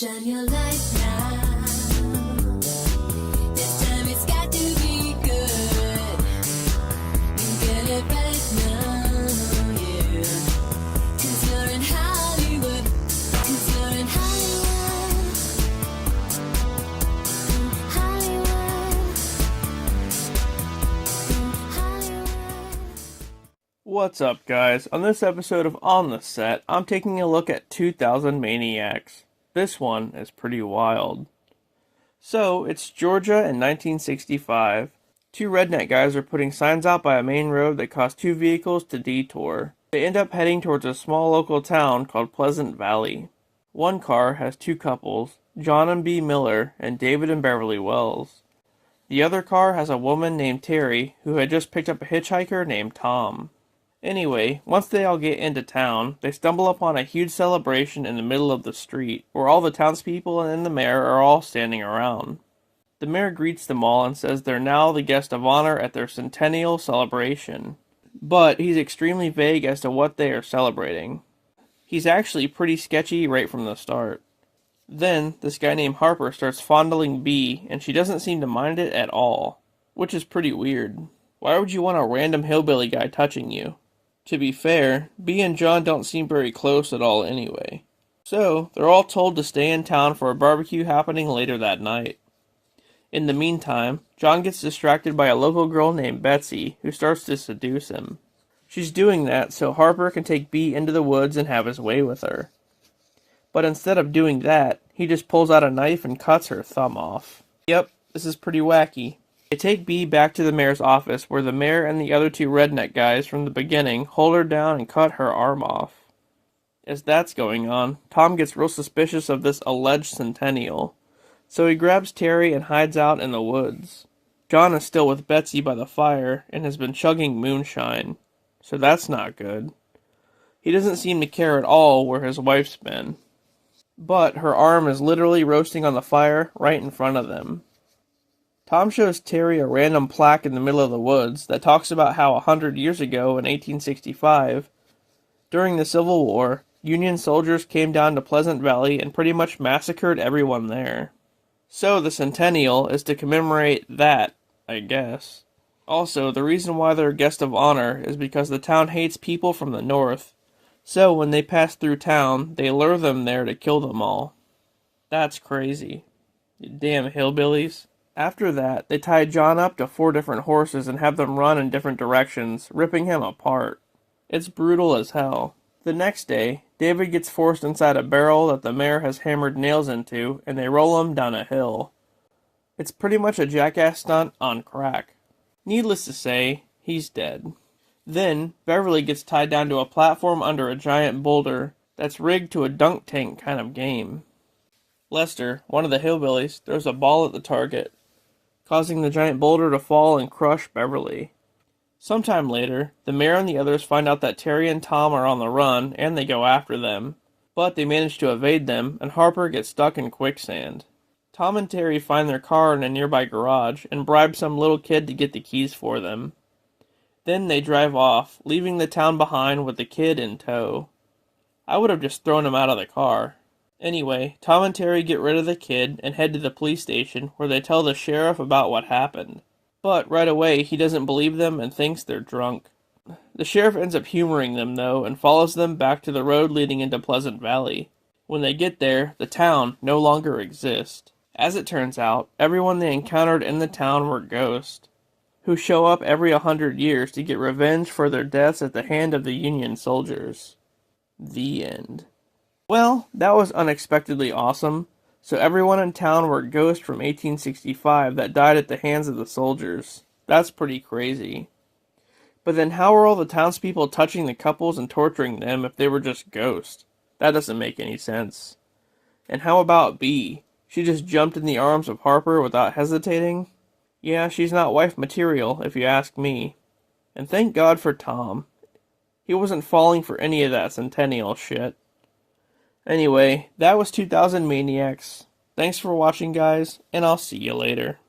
Shine your light now. This time it's got to be good. You get it right now, yeah. 'Cause you're in Hollywood. 'Cause you're in Hollywood. Hollywood. What's up, guys? On this episode of On the Set, I'm taking a look at 2000 Maniacs. This one is pretty wild. So, it's Georgia in 1965. Two redneck guys are putting signs out by a main road that cause two vehicles to detour. They end up heading towards a small local town called Pleasant Valley. One car has two couples, John and B. Miller and David and Beverly Wells. The other car has a woman named Terry who had just picked up a hitchhiker named Tom. Anyway, once they all get into town, they stumble upon a huge celebration in the middle of the street, where all the townspeople and the mayor are all standing around. The mayor greets them all and says they're now the guest of honor at their centennial celebration. But he's extremely vague as to what they are celebrating. He's actually pretty sketchy right from the start. Then, this guy named Harper starts fondling Bee, and she doesn't seem to mind it at all, which is pretty weird. Why would you want a random hillbilly guy touching you? To be fair, Bee and John don't seem very close at all anyway. So, they're all told to stay in town for a barbecue happening later that night. In the meantime, John gets distracted by a local girl named Betsy, who starts to seduce him. She's doing that so Harper can take Bee into the woods and have his way with her. But instead of doing that, he just pulls out a knife and cuts her thumb off. Yep, this is pretty wacky. They take Bee back to the mayor's office, where the mayor and the other two redneck guys from the beginning hold her down and cut her arm off. As that's going on, Tom gets real suspicious of this alleged centennial, so he grabs Terry and hides out in the woods. John is still with Betsy by the fire and has been chugging moonshine, so that's not good. He doesn't seem to care at all where his wife's been. But her arm is literally roasting on the fire right in front of them. Tom shows Terry a random plaque in the middle of the woods that talks about how 100 years ago in 1865, during the Civil War, Union soldiers came down to Pleasant Valley and pretty much massacred everyone there. So the centennial is to commemorate that, I guess. Also, the reason why they're a guest of honor is because the town hates people from the north, so when they pass through town, they lure them there to kill them all. That's crazy. You damn hillbillies. After that, they tie John up to 4 different horses and have them run in different directions, ripping him apart. It's brutal as hell. The next day, David gets forced inside a barrel that the mayor has hammered nails into, and they roll him down a hill. It's pretty much a jackass stunt on crack. Needless to say, he's dead. Then, Beverly gets tied down to a platform under a giant boulder that's rigged to a dunk tank kind of game. Lester, one of the hillbillies, throws a ball at the target, causing the giant boulder to fall and crush Beverly. Sometime later, the mayor and the others find out that Terry and Tom are on the run, and they go after them. But they manage to evade them, and Harper gets stuck in quicksand. Tom and Terry find their car in a nearby garage, and bribe some little kid to get the keys for them. Then they drive off, leaving the town behind with the kid in tow. I would have just thrown him out of the car. Anyway, Tom and Terry get rid of the kid and head to the police station, where they tell the sheriff about what happened. But right away, he doesn't believe them and thinks they're drunk. The sheriff ends up humoring them, though, and follows them back to the road leading into Pleasant Valley. When they get there, the town no longer exists. As it turns out, everyone they encountered in the town were ghosts, who show up every 100 years to get revenge for their deaths at the hand of the Union soldiers. The end. Well, that was unexpectedly awesome. So everyone in town were ghosts from 1865 that died at the hands of the soldiers. That's pretty crazy. But then how were all the townspeople touching the couples and torturing them if they were just ghosts? That doesn't make any sense. And how about Bee? She just jumped in the arms of Harper without hesitating? Yeah, she's not wife material, if you ask me. And thank God for Tom. He wasn't falling for any of that centennial shit. Anyway, that was 2000 Maniacs. Thanks for watching, guys, and I'll see you later.